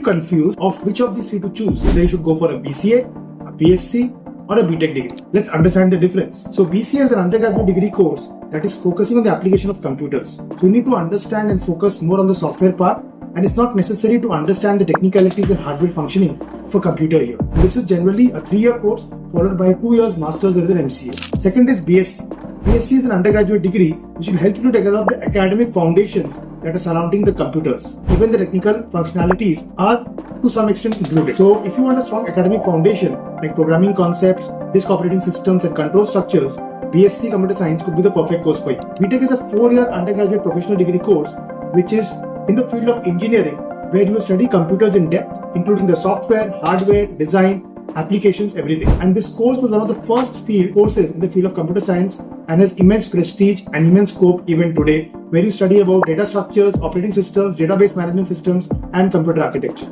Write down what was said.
confused of which of these three to choose. Whether you should go for a BCA, a BSc, or a BTech degree. Let's understand the difference. So BCA is an undergraduate degree course that is focusing on the application of computers. So you need to understand and focus more on the software part, and it's not necessary to understand the technicalities and hardware functioning of a computer here. This is generally a 3-year course followed by a 2 years master's rather than MCA. Second is BSc. BSc is an undergraduate degree which will help you to develop the academic foundations that are surrounding the computers. Even the technical functionalities are to some extent included. So if you want a strong academic foundation like programming concepts, disk operating systems and control structures, BSc Computer Science could be the perfect course for you. BTech is a 4-year undergraduate professional degree course which is in the field of engineering, where you will study computers in depth, including the software, hardware, design, applications, everything. And this course was one of the first field courses in the field of computer science and has immense prestige and immense scope even today, where you study about data structures, operating systems, database management systems, and computer architecture.